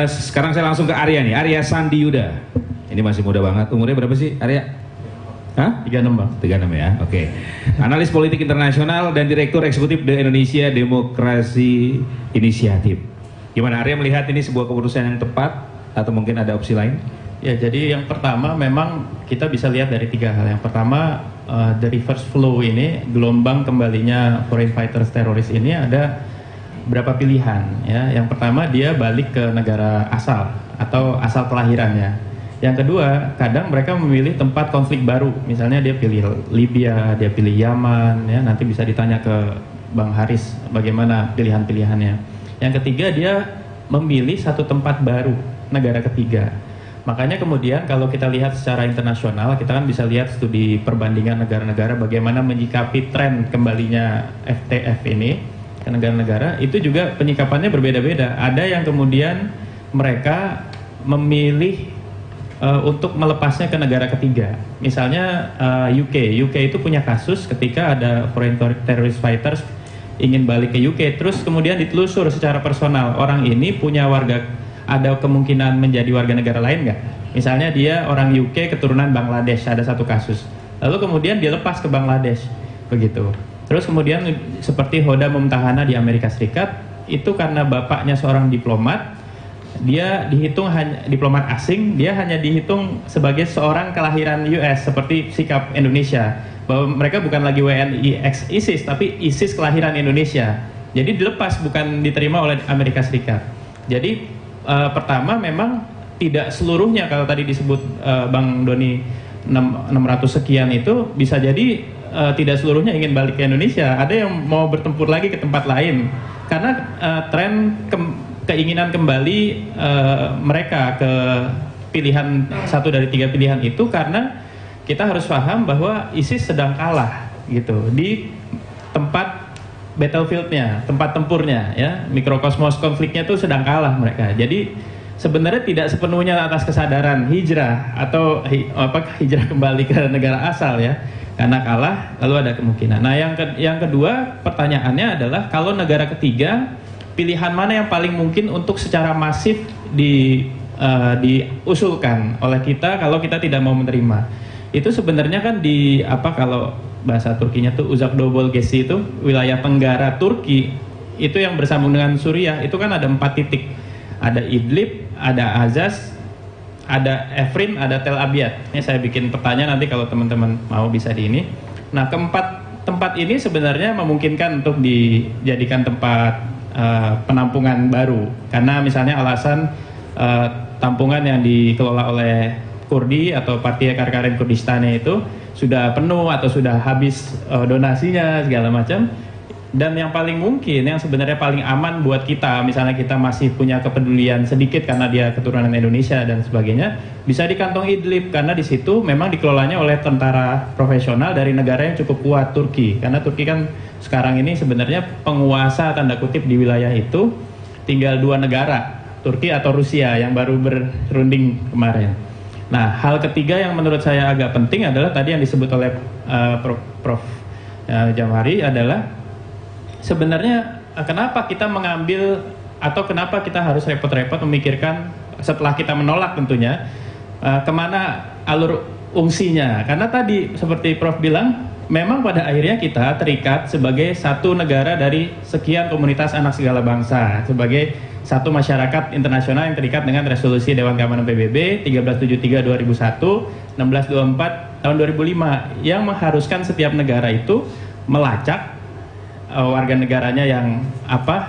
Sekarang saya langsung ke Arya nih, Arya Sandi Yuda. Ini masih muda banget. Umurnya berapa sih, Arya? Hah? 36 Bang. 36 ya, oke. Analis politik internasional dan Direktur Eksekutif The Indonesia Demokrasi Inisiatif. Gimana Arya melihat ini sebuah keputusan yang tepat atau mungkin ada opsi lain? Ya, jadi yang pertama memang kita bisa lihat dari 3 hal. Yang pertama, the reverse flow ini, gelombang kembalinya foreign fighters teroris ini ada berapa pilihan ya. Yang pertama, dia balik ke negara asal atau asal kelahirannya. Yang kedua, kadang mereka memilih tempat konflik baru. Misalnya dia pilih Libya, dia pilih Yaman ya. Nanti bisa ditanya ke Bang Haris bagaimana pilihan-pilihannya. Yang ketiga, dia memilih satu tempat baru, negara ketiga. Makanya kemudian kalau kita lihat secara internasional, kita kan bisa lihat studi perbandingan negara-negara bagaimana menyikapi tren kembalinya FTF ini ke negara-negara, itu juga penyikapannya berbeda-beda. Ada yang kemudian mereka memilih untuk melepasnya ke negara ketiga. Misalnya UK itu punya kasus ketika ada foreign terrorist fighters ingin balik ke UK, terus kemudian ditelusur secara personal, orang ini punya ada kemungkinan menjadi warga negara lain nggak? Misalnya dia orang UK keturunan Bangladesh, ada satu kasus. Lalu kemudian dilepas ke Bangladesh, begitu. Terus kemudian seperti Hoda Mumtahana di Amerika Serikat, itu karena bapaknya seorang diplomat, dia dihitung hanya diplomat asing, dia hanya dihitung sebagai seorang kelahiran US, seperti sikap Indonesia, bahwa mereka bukan lagi WNI ex ISIS, tapi ISIS kelahiran Indonesia. Jadi dilepas, bukan diterima oleh Amerika Serikat. Jadi pertama memang tidak seluruhnya, kalau tadi disebut Bang Doni 600 sekian itu bisa jadi tidak seluruhnya ingin balik ke Indonesia. Ada yang mau bertempur lagi ke tempat lain karena tren keinginan kembali mereka ke pilihan satu dari 3 pilihan itu, karena kita harus paham bahwa ISIS sedang kalah gitu di tempat battlefieldnya, tempat tempurnya ya, mikrokosmos konfliknya tuh sedang kalah mereka. Jadi sebenarnya tidak sepenuhnya atas kesadaran hijrah atau hijrah kembali ke negara asal ya, karena kalah lalu ada kemungkinan. Nah yang kedua pertanyaannya adalah, kalau negara ketiga, pilihan mana yang paling mungkin untuk secara masif diusulkan oleh kita kalau kita tidak mau menerima? Itu sebenarnya kan kalau bahasa Turkinya tuh Uzak Dobol Gesi, itu wilayah tenggara Turki itu yang bersambung dengan Suriah, itu kan ada 4 titik. Ada Idlib, ada Azaz, ada Afrin, ada Tel Abyad. Ini saya bikin pertanyaan, nanti kalau teman-teman mau bisa di ini. Nah, keempat tempat ini sebenarnya memungkinkan untuk dijadikan tempat penampungan baru, karena misalnya alasan tampungan yang dikelola oleh Kurdi atau Partai Karkarin Kurdistani itu sudah penuh atau sudah habis donasinya segala macam. Dan yang paling mungkin, yang sebenarnya paling aman buat kita, misalnya kita masih punya kepedulian sedikit karena dia keturunan Indonesia dan sebagainya, bisa di kantong Idlib, karena di situ memang dikelolanya oleh tentara profesional dari negara yang cukup kuat, Turki. Karena Turki kan sekarang ini sebenarnya penguasa tanda kutip di wilayah itu tinggal 2 negara, Turki atau Rusia yang baru berunding kemarin. Nah, hal ketiga yang menurut saya agak penting adalah tadi yang disebut oleh Prof. Jamhari adalah, sebenarnya kenapa kita mengambil atau kenapa kita harus repot-repot memikirkan setelah kita menolak tentunya kemana alur ungsinya? Karena tadi seperti Prof bilang, memang pada akhirnya kita terikat sebagai satu negara dari sekian komunitas anak segala bangsa, sebagai satu masyarakat internasional yang terikat dengan resolusi Dewan Keamanan PBB 1373 2001, 1624 tahun 2005 yang mengharuskan setiap negara itu melacak warga negaranya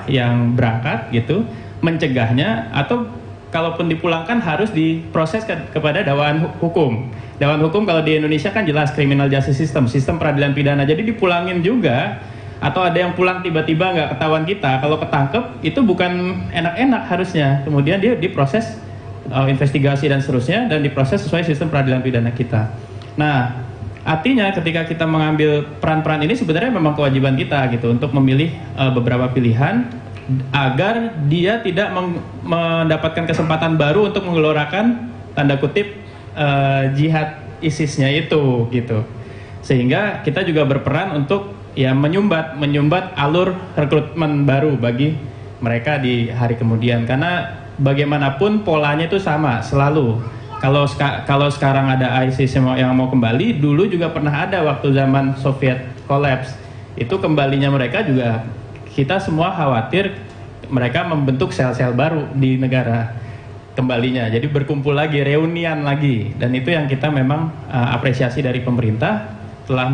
yang berangkat gitu, mencegahnya, atau kalaupun dipulangkan harus diproses kepada Dewan Hukum. Dewan Hukum kalau di Indonesia kan jelas criminal justice system, sistem peradilan pidana. Jadi dipulangin juga, atau ada yang pulang tiba-tiba nggak ketahuan kita, kalau ketangkep itu bukan enak-enak harusnya. Kemudian dia diproses investigasi dan seterusnya, dan diproses sesuai sistem peradilan pidana kita. Nah, artinya ketika kita mengambil peran-peran ini sebenarnya memang kewajiban kita gitu untuk memilih beberapa pilihan agar dia tidak mendapatkan kesempatan baru untuk menggelorakan tanda kutip jihad ISIS-nya itu gitu. Sehingga kita juga berperan untuk ya menyumbat alur rekrutmen baru bagi mereka di hari kemudian, karena bagaimanapun polanya itu sama selalu. Kalau sekarang ada ISIS yang mau kembali, dulu juga pernah ada waktu zaman Soviet collapse. Itu kembalinya mereka juga, kita semua khawatir mereka membentuk sel-sel baru di negara kembalinya. Jadi berkumpul lagi, reunian lagi. Dan itu yang kita memang apresiasi dari pemerintah telah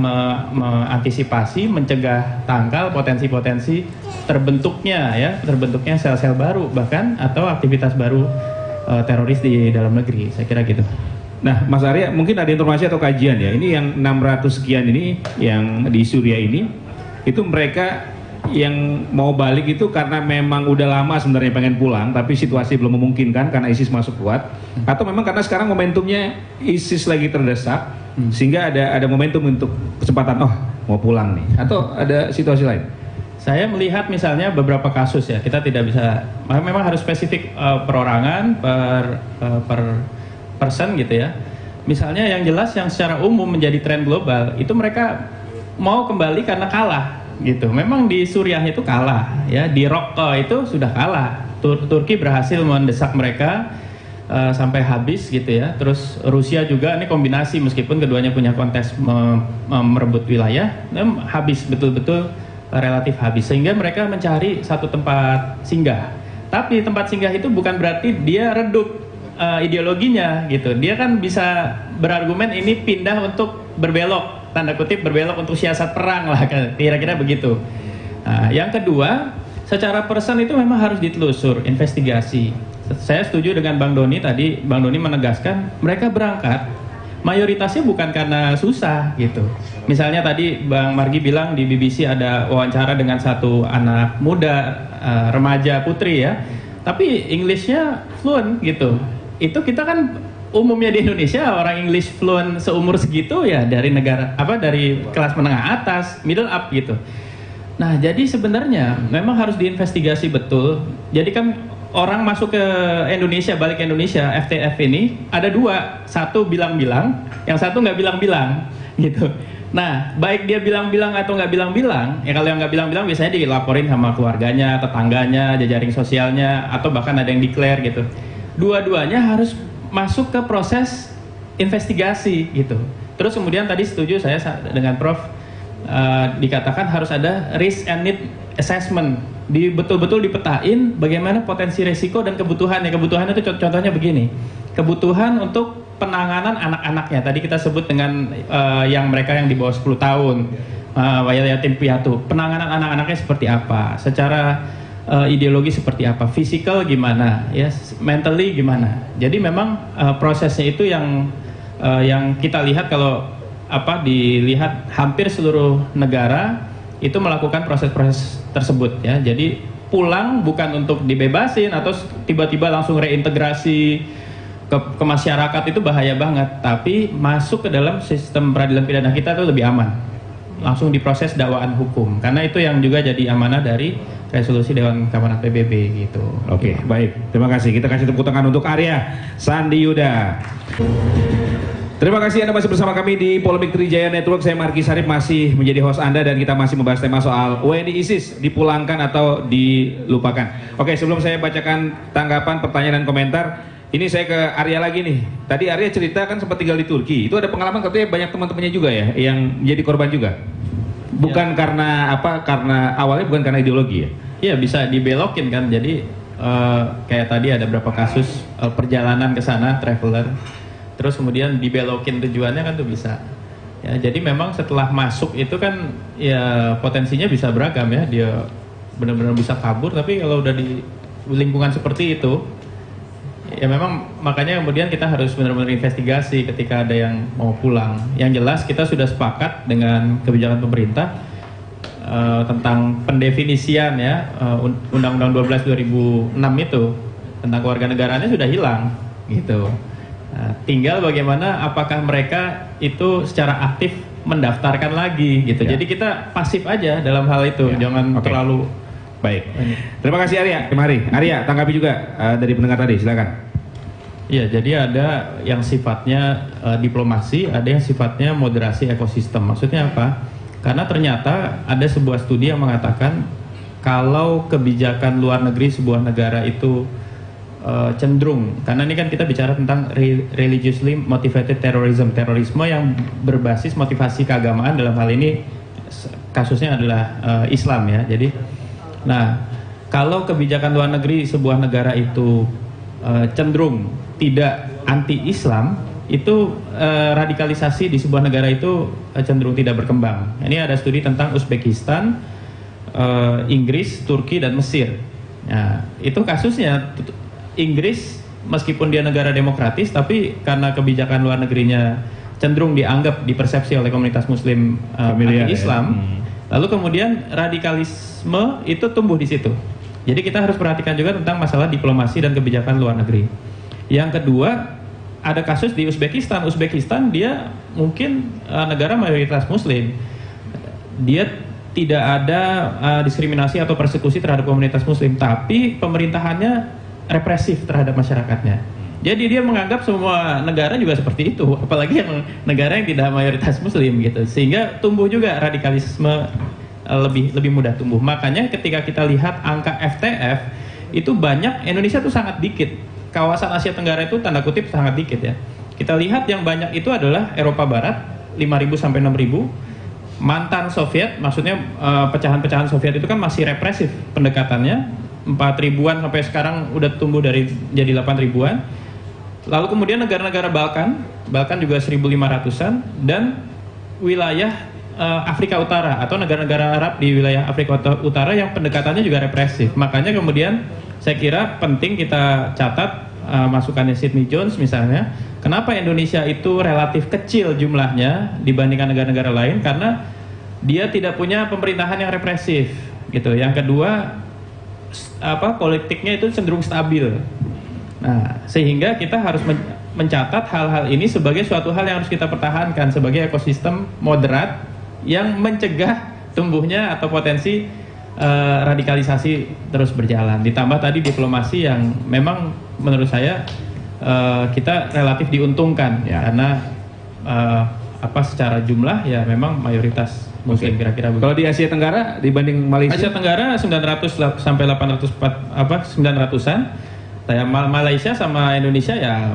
mengantisipasi, mencegah tangkal potensi-potensi terbentuknya sel-sel baru bahkan atau aktivitas baru teroris di dalam negeri, saya kira gitu. Nah, Mas Arya, mungkin ada informasi atau kajian ya, ini yang 600 sekian ini, yang di Suriah ini, itu mereka yang mau balik itu karena memang udah lama sebenarnya pengen pulang, tapi situasi belum memungkinkan karena ISIS masuk kuat, atau memang karena sekarang momentumnya ISIS lagi terdesak, sehingga ada momentum untuk kesempatan, mau pulang nih, atau ada situasi lain? Saya melihat misalnya beberapa kasus ya, kita tidak bisa, memang harus spesifik perorangan per person gitu ya. Misalnya yang jelas yang secara umum menjadi tren global itu mereka mau kembali karena kalah gitu. Memang di Suriah itu kalah ya, di Raqqa itu sudah kalah. Turki berhasil mendesak mereka sampai habis gitu ya. Terus Rusia juga, ini kombinasi meskipun keduanya punya kontes merebut wilayah, habis betul-betul relatif habis, sehingga mereka mencari satu tempat singgah. Tapi tempat singgah itu bukan berarti dia redup ideologinya gitu. Dia kan bisa berargumen ini pindah untuk berbelok, tanda kutip berbelok untuk siasat perang lah, kira-kira begitu. Nah, yang kedua, secara person itu memang harus ditelusur, investigasi. Saya setuju dengan Bang Doni tadi. Bang Doni menegaskan mereka berangkat mayoritasnya bukan karena susah gitu. Misalnya tadi Bang Margi bilang di BBC ada wawancara dengan satu anak muda, remaja putri ya, tapi Englishnya fluent gitu. Itu kita kan umumnya di Indonesia orang English fluent seumur segitu ya dari negara dari kelas menengah atas, middle up gitu. Nah, jadi sebenarnya memang harus diinvestigasi betul. Jadi kan orang masuk ke Indonesia, balik ke Indonesia, FTF ini ada dua, satu bilang-bilang, yang satu nggak bilang-bilang gitu. Nah, baik dia bilang-bilang atau nggak bilang-bilang, ya kalau yang nggak bilang-bilang biasanya dilaporin sama keluarganya, tetangganya, jejaring sosialnya, atau bahkan ada yang declare gitu. Dua-duanya harus masuk ke proses investigasi gitu. Terus kemudian tadi setuju saya dengan Prof, dikatakan harus ada risk and need assessment, betul-betul dipetain bagaimana potensi resiko dan kebutuhan. Ya, kebutuhan itu contohnya begini, kebutuhan untuk penanganan anak-anaknya, tadi kita sebut dengan yang mereka yang di bawah 10 tahun, yatim piatu, penanganan anak-anaknya seperti apa, secara ideologi seperti apa, physical gimana, ya, mentally gimana. Jadi memang prosesnya itu yang kita lihat kalau dilihat hampir seluruh negara itu melakukan proses-proses tersebut ya. Jadi pulang bukan untuk dibebasin atau tiba-tiba langsung reintegrasi ke masyarakat, itu bahaya banget. Tapi masuk ke dalam sistem peradilan pidana kita itu lebih aman. Langsung diproses dakwaan hukum. Karena itu yang juga jadi amanah dari resolusi Dewan Keamanan PBB gitu. Oke, baik. Terima kasih. Kita kasih tepuk tangan untuk Arya Sandi Yuda. Terima kasih Anda masih bersama kami di Polemik Trijaya Network. Saya Margi Sarip masih menjadi host Anda dan kita masih membahas tema soal WNI ISIS dipulangkan atau dilupakan. Oke, sebelum saya bacakan tanggapan, pertanyaan dan komentar, ini saya ke Arya lagi nih. Tadi Arya cerita kan sempat tinggal di Turki. Itu ada pengalaman katanya banyak teman-temannya juga ya yang menjadi korban juga. Bukan ya. Karena awalnya bukan karena ideologi ya? Iya, bisa dibelokin kan. Jadi kayak tadi ada beberapa kasus perjalanan ke sana, traveler. Terus kemudian dibelokin tujuannya kan tuh bisa. Ya, jadi memang setelah masuk itu kan ya potensinya bisa beragam ya. Dia benar-benar bisa kabur, tapi kalau udah di lingkungan seperti itu, ya memang makanya kemudian kita harus benar-benar investigasi ketika ada yang mau pulang. Yang jelas kita sudah sepakat dengan kebijakan pemerintah tentang pendefinisian ya, Undang-Undang 12 2006 itu tentang kewarganegaraannya sudah hilang gitu. Nah, tinggal bagaimana apakah mereka itu secara aktif mendaftarkan lagi gitu. Ya. Jadi kita pasif aja dalam hal itu, ya. Jangan terlalu baik. Terima kasih Arya. Kemari, Arya tanggapi juga dari pendengar tadi, silakan. Iya, jadi ada yang sifatnya diplomasi, ada yang sifatnya moderasi ekosistem. Maksudnya apa? Karena ternyata ada sebuah studi yang mengatakan kalau kebijakan luar negeri sebuah negara itu cenderung, karena ini kan kita bicara tentang religiously motivated terrorism, terorisme yang berbasis motivasi keagamaan, dalam hal ini kasusnya adalah Islam ya. Jadi, nah kalau kebijakan luar negeri sebuah negara itu cenderung tidak anti-Islam, itu radikalisasi di sebuah negara itu cenderung tidak berkembang. Ini ada studi tentang Uzbekistan, Inggris, Turki, dan Mesir. Nah, itu kasusnya Inggris meskipun dia negara demokratis, tapi karena kebijakan luar negerinya cenderung dianggap dipersepsi oleh komunitas Muslim anti-Islam, lalu kemudian radikalisme itu tumbuh di situ. Jadi kita harus perhatikan juga tentang masalah diplomasi dan kebijakan luar negeri. Yang kedua, ada kasus di Uzbekistan. Uzbekistan dia mungkin negara mayoritas Muslim. Dia tidak ada diskriminasi atau persekusi terhadap komunitas Muslim, tapi pemerintahannya represif terhadap masyarakatnya. Jadi dia menganggap semua negara juga seperti itu, apalagi yang negara yang tidak mayoritas Muslim gitu. Sehingga tumbuh juga radikalisme lebih mudah tumbuh. Makanya ketika kita lihat angka FTF itu banyak, Indonesia tuh sangat dikit. Kawasan Asia Tenggara itu tanda kutip sangat dikit ya. Kita lihat yang banyak itu adalah Eropa Barat 5.000 sampai 6.000. Mantan Soviet, maksudnya pecahan-pecahan Soviet itu kan masih represif pendekatannya. 4.000-an sampai sekarang udah tumbuh jadi 8.000-an. Lalu kemudian negara-negara Balkan juga 1.500-an, dan wilayah Afrika Utara atau negara-negara Arab di wilayah Afrika Utara yang pendekatannya juga represif. Makanya kemudian saya kira penting kita catat masukannya Sidney Jones misalnya, kenapa Indonesia itu relatif kecil jumlahnya dibandingkan negara-negara lain, karena dia tidak punya pemerintahan yang represif gitu. Yang kedua, politiknya itu cenderung stabil. Nah, sehingga kita harus mencatat hal-hal ini sebagai suatu hal yang harus kita pertahankan sebagai ekosistem moderat yang mencegah tumbuhnya atau potensi radikalisasi terus berjalan. Ditambah tadi diplomasi yang memang menurut saya kita relatif diuntungkan ya. Karena secara jumlah ya memang mayoritas Muslim kira-kira begitu. Kalau di Asia Tenggara dibanding Malaysia? Asia Tenggara 900 sampai 900-an. Malaysia sama Indonesia ya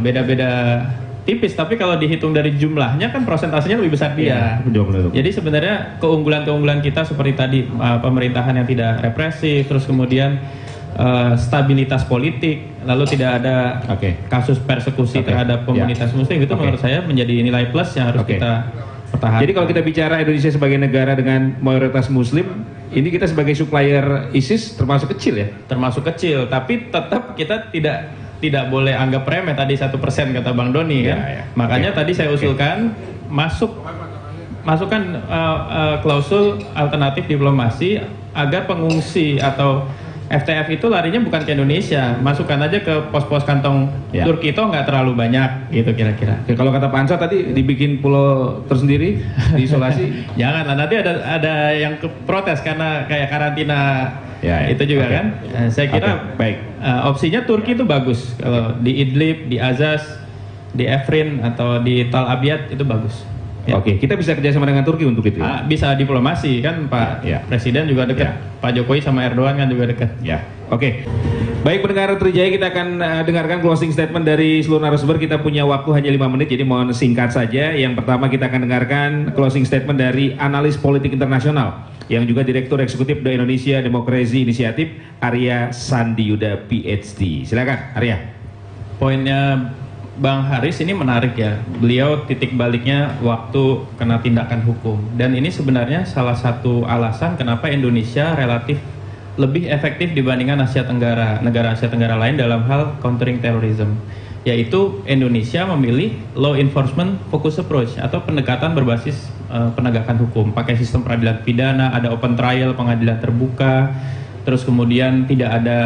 beda-beda tipis, tapi kalau dihitung dari jumlahnya kan persentasenya lebih besar dia. Jadi sebenarnya keunggulan-keunggulan kita seperti tadi pemerintahan yang tidak represif, terus kemudian stabilitas politik, lalu tidak ada kasus persekusi terhadap komunitas Muslim, itu menurut saya menjadi nilai plus yang harus kita pertahankan. Jadi kalau kita bicara Indonesia sebagai negara dengan mayoritas Muslim, ini kita sebagai supplier ISIS termasuk kecil ya? Termasuk kecil, tapi tetap kita tidak boleh anggap remeh. Tadi 1% kata Bang Doni kan. Makanya tadi saya usulkan masukkan klausul alternatif diplomasi agar pengungsi atau FTF itu larinya bukan ke Indonesia, masukkan aja ke pos-pos kantong Turki, itu nggak terlalu banyak gitu kira-kira. Kalau kata Pak Ansar tadi dibikin pulau tersendiri, diisolasi. Janganlah, nanti ada yang protes karena kayak karantina itu juga kan. Saya kira opsinya Turki itu bagus. Kalau di Idlib, di Azaz, di Afrin atau di Tal Abyad itu bagus. Kita bisa kerjasama dengan Turki untuk itu. Bisa diplomasi kan, Pak Presiden juga dekat, Pak Jokowi sama Erdogan kan juga dekat. Baik pendengar Trijaya, kita akan dengarkan closing statement dari seluruh narasumber. Kita punya waktu hanya 5 menit, jadi mohon singkat saja. Yang pertama kita akan dengarkan closing statement dari analis politik internasional yang juga Direktur Eksekutif The Indonesia Democracy Initiative, Arya Sandiyuda PhD. Silakan Arya. Poinnya Bang Haris ini menarik ya. Beliau titik baliknya waktu kena tindakan hukum, dan ini sebenarnya salah satu alasan kenapa Indonesia relatif lebih efektif dibandingkan Asia Tenggara, negara Asia Tenggara lain dalam hal countering terrorism, yaitu Indonesia memilih law enforcement focus approach atau pendekatan berbasis penegakan hukum, pakai sistem peradilan pidana, ada open trial, pengadilan terbuka, terus kemudian tidak ada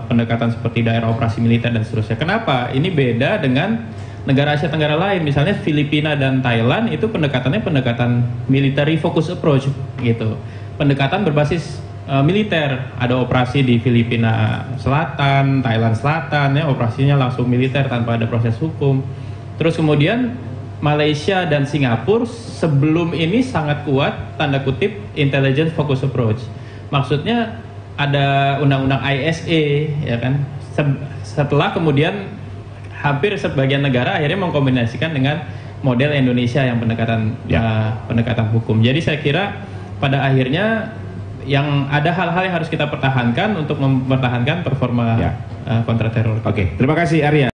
pendekatan seperti daerah operasi militer dan seterusnya. Kenapa? Ini beda dengan negara Asia Tenggara lain, misalnya Filipina dan Thailand itu pendekatannya pendekatan military focus approach gitu. Pendekatan berbasis militer, ada operasi di Filipina Selatan, Thailand Selatan ya, operasinya langsung militer tanpa ada proses hukum. Terus kemudian Malaysia dan Singapura sebelum ini sangat kuat tanda kutip intelligence focus approach. Maksudnya ada undang-undang ISA ya kan, setelah kemudian hampir sebagian negara akhirnya mengkombinasikan dengan model Indonesia yang pendekatan hukum. Jadi saya kira pada akhirnya yang ada hal-hal yang harus kita pertahankan untuk mempertahankan performa kontra teror. Oke, terima kasih Arya.